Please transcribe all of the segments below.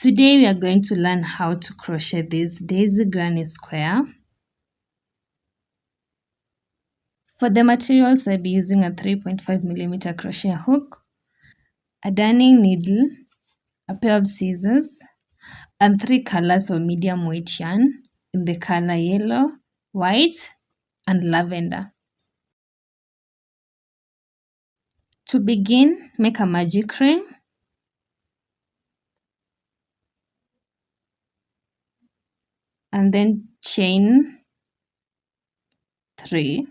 Today we are going to learn how to crochet this daisy granny square. For the materials, I'll be using a 3.5mm crochet hook, a darning needle, a pair of scissors, and 3 colors of medium weight yarn in the color yellow, white, and lavender. To begin, make a magic ring. And then chain 3.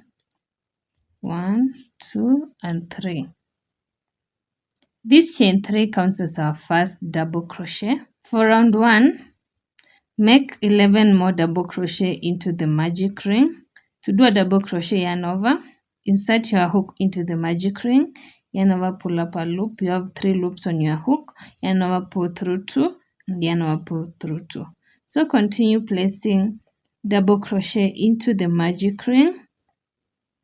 1, 2, and 3. This chain 3 counts as our first double crochet. For round 1, make 11 more double crochet into the magic ring. To do a double crochet, yarn over, insert your hook into the magic ring, yarn over, pull up a loop. You have 3 loops on your hook, yarn over, pull through 2, and yarn over, pull through 2. So continue placing double crochet into the magic ring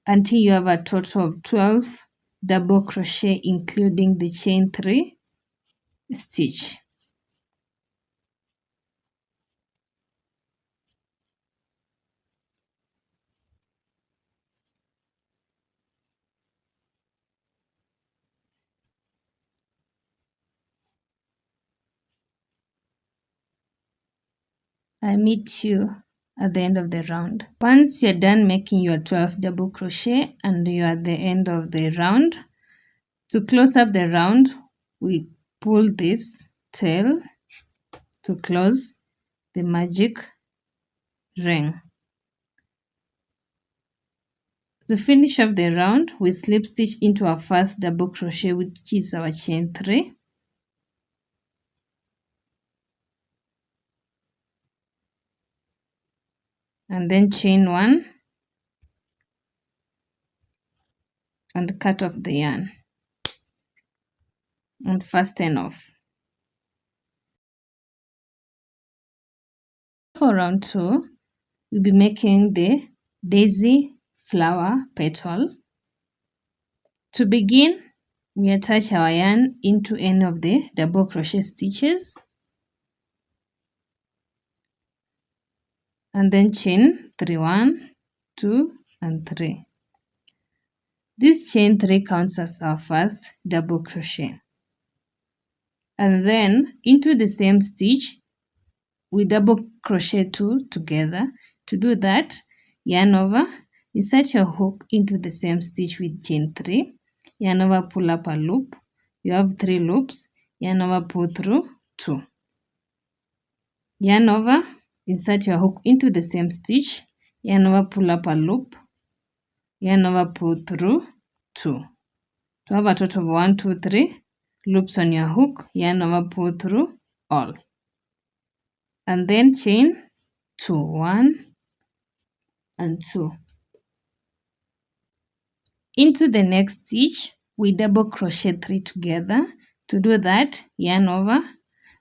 until you have a total of 12 double crochet including the chain 3 stitch. I meet you at the end of the round. Once you're done making your 12 double crochet and you're at the end of the round, to close up the round, we pull this tail to close the magic ring. To finish off the round, we slip stitch into our first double crochet, which is our chain 3. And then chain 1 and cut off the yarn and fasten off. For round 2, we'll be making the daisy flower petal. To begin, we attach our yarn into any of the double crochet stitches and then chain 3, 1, 2, and 3. This chain 3 counts as our first double crochet. And then into the same stitch, we double crochet 2 together. To do that, yarn over, insert your hook into the same stitch with chain 3, yarn over, pull up a loop. You have 3 loops, yarn over, pull through 2. Yarn over, insert your hook into the same stitch, yarn over, pull up a loop, yarn over, pull through 2. To have a total of 1, 2, 3 loops on your hook, yarn over, pull through all. And then chain 2, 1 and 2. Into the next stitch, we double crochet 3 together. To do that, yarn over,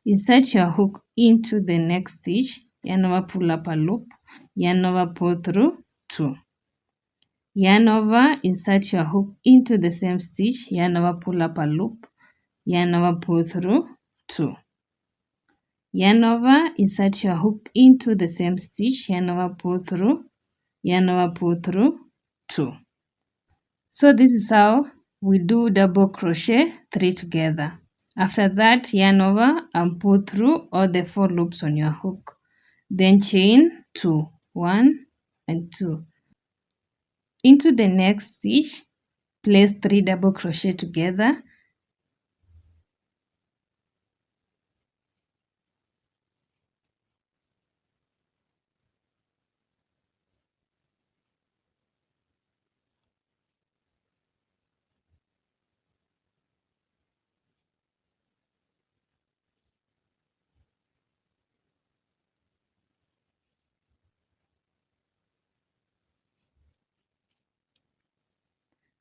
insert your hook into the next stitch, yarn over, pull up a loop, yarn over, pull through 2. Yarn over, insert your hook into the same stitch, yarn over, pull up a loop, yarn over, pull through 2. Yarn over, insert your hook into the same stitch, yarn over, pull through, yarn over, pull through 2. So this is how we do double crochet 3 together. After that, yarn over and pull through all the 4 loops on your hook. Then chain 2, 1 and 2. Into the next stitch, place 3 double crochet together.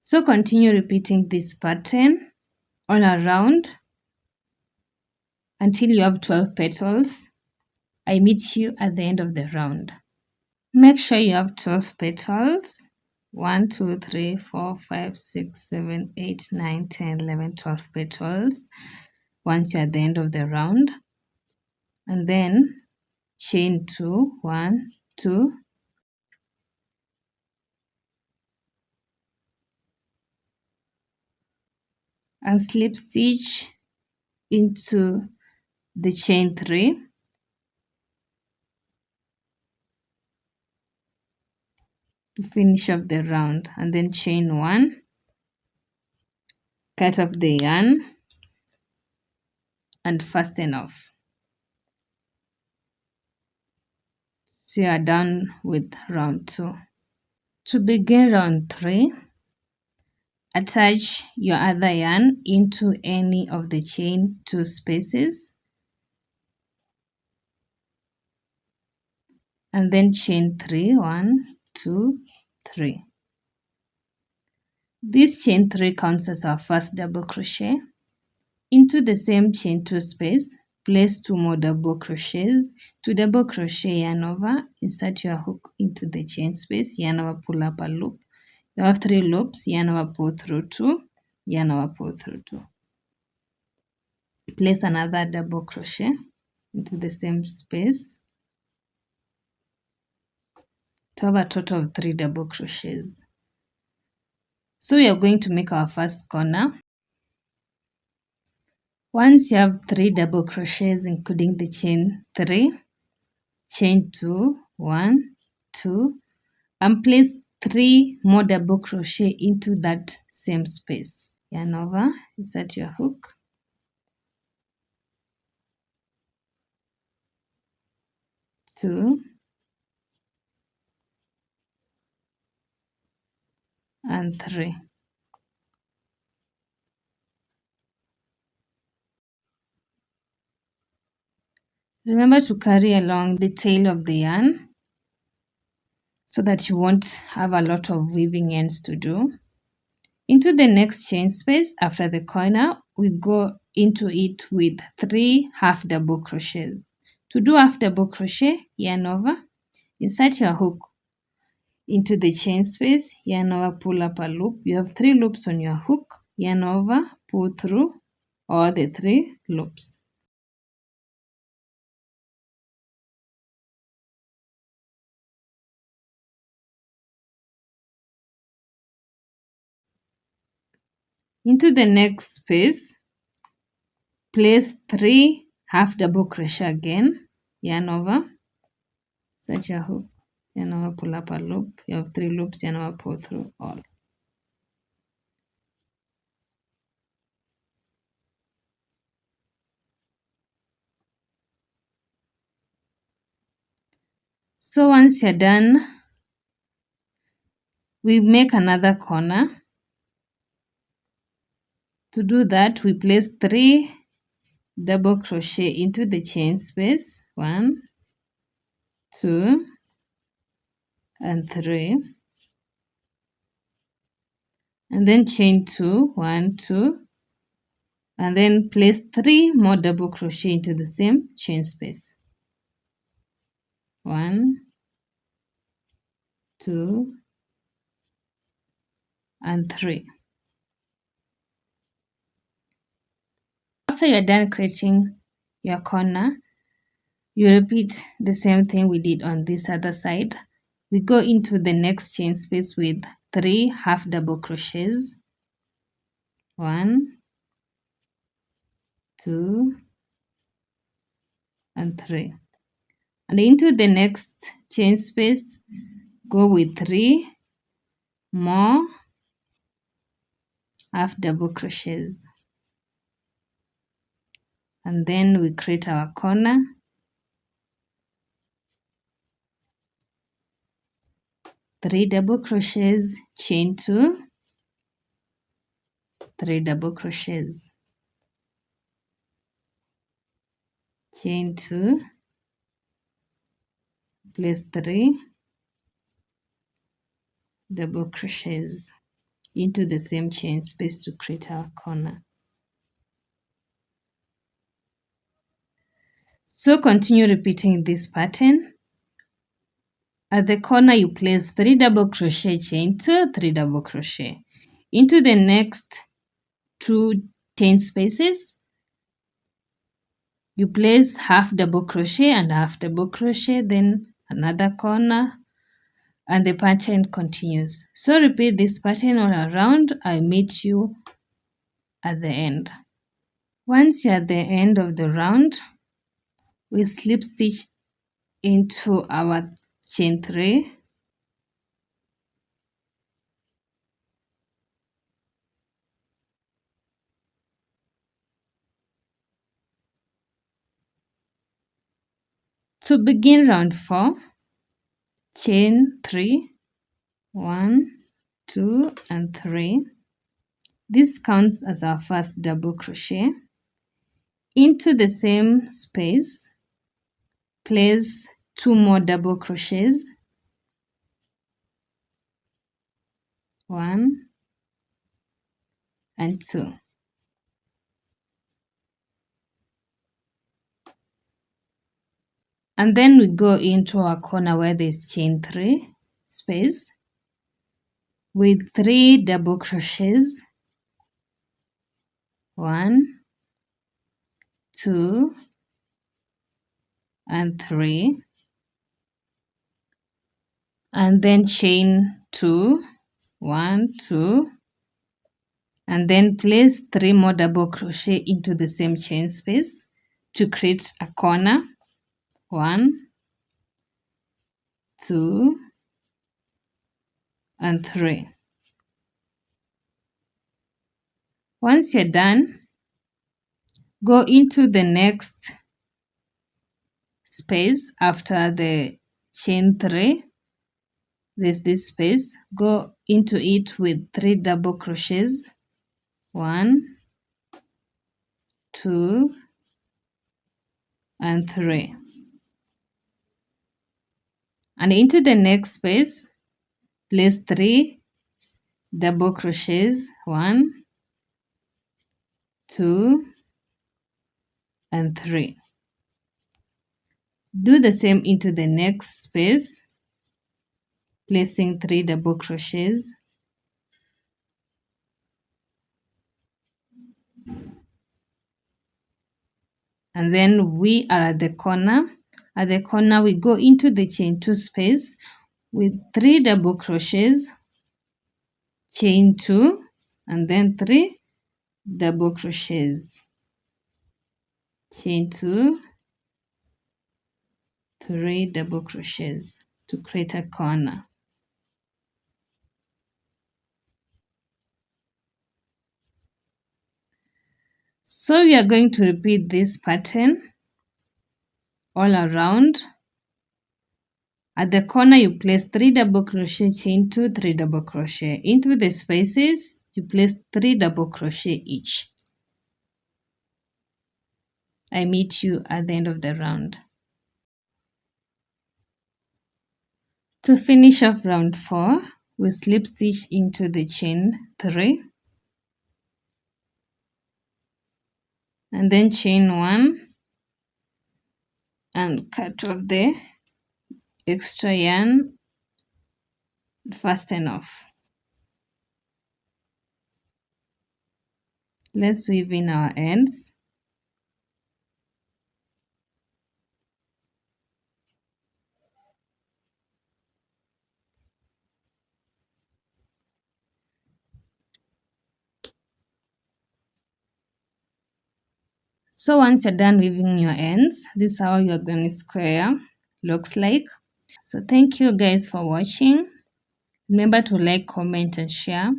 So continue repeating this pattern all around until you have 12 petals. I meet you at the end of the round. Make sure you have 12 petals. 1, 2, 3, 4, 5, 6, 7, 8, 9, 10, 11, 12 petals once you're at the end of the round. and then chain 2, 1, 2, and slip stitch into the chain 3 to finish off the round, and then chain 1, cut off the yarn and fasten off. So you are done with round 2. To begin round 3, attach your other yarn into any of the chain 2 spaces and then chain 3, 1, 2, 3. This chain 3 counts as our first double crochet. Into the same chain 2 space, place 2 more double crochets. To double crochet, yarn over, insert your hook into the chain space, yarn over, pull up a loop. You have 3 loops, yarn over, pull through 2, yarn over, pull through 2. Place another double crochet into the same space to have a total of 3 double crochets. So we are going to make our first corner. Once you have 3 double crochets including the chain 3, chain 2, 1, 2, and place 3 more double crochet into that same space. Yarn over, insert your hook, two, and 3. Remember to carry along the tail of the yarn so that you won't have a lot of weaving ends to do. Into the next chain space after the corner, we go into it with 3 half double crochets. To do half double crochet, yarn over, insert your hook into the chain space, yarn over, pull up a loop. You have 3 loops on your hook, yarn over, pull through all the 3 loops. Into the next space, place 3 half double crochet again, yarn over, insert your hook, yarn over, pull up a loop. You have 3 loops, yarn over, pull through all. So once you're done, we make another corner. To do that, we place 3 double crochet into the chain space, 1, 2, and 3, and then chain 2, 1, 2, and then place 3 more double crochet into the same chain space, 1, 2, and 3. After you're done creating your corner, you repeat the same thing we did on this other side. We go into the next chain space with 3 half double crochets, 1, 2, and 3. And into the next chain space, go with 3 more half double crochets. And then we create our corner. 3 double crochets, chain 2, 3 double crochets, chain 2, place 3 double crochets into the same chain space to create our corner. So continue repeating this pattern. At the corner, you place 3 double crochet, chain 2, 3 double crochet. Into the next 2 chain spaces, You place half double crochet and half double crochet, then another corner, and the pattern continues. So repeat this pattern all around. I'll meet you at the end. Once you're at the end of the round, we slip stitch into our chain 3. To begin round 4, chain 3, 1, 2 and 3. This counts as our first double crochet. Into the same space, place 2 more double crochets, 1 and 2. And then we go into our corner where there's chain 3 space with 3 double crochets, 1, 2 and 3, and then chain 2, 1, 2, and then place 3 more double crochet into the same chain space to create a corner, 1, 2 and 3. Once you're done, go into the next space after the chain 3. There's this space. Go into it with 3 double crochets, 1, 2 and 3. And into the next space, place 3 double crochets, 1, 2 and 3. Do the same into the next space, placing 3 double crochets, and then we are at the corner. At the corner, we go into the chain 2 space with 3 double crochets, chain 2, and then 3 double crochets, chain 2, 3 double crochets to create a corner. So we are going to repeat this pattern all around. At the corner, you place 3 double crochet, chain 2, 3 double crochet. Into the spaces, you place 3 double crochet each. I meet you at the end of the round. To finish off round 4, we slip stitch into the chain 3 and then chain 1 and cut off the extra yarn, fasten off. Let's weave in our ends. So once you're done weaving your ends, this is how your granny square looks like. So thank you guys for watching. Remember to like, comment and share.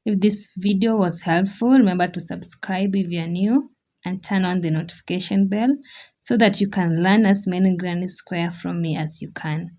If this video was helpful, remember to subscribe if you're new and turn on the notification bell so that you can learn as many granny square from me as you can.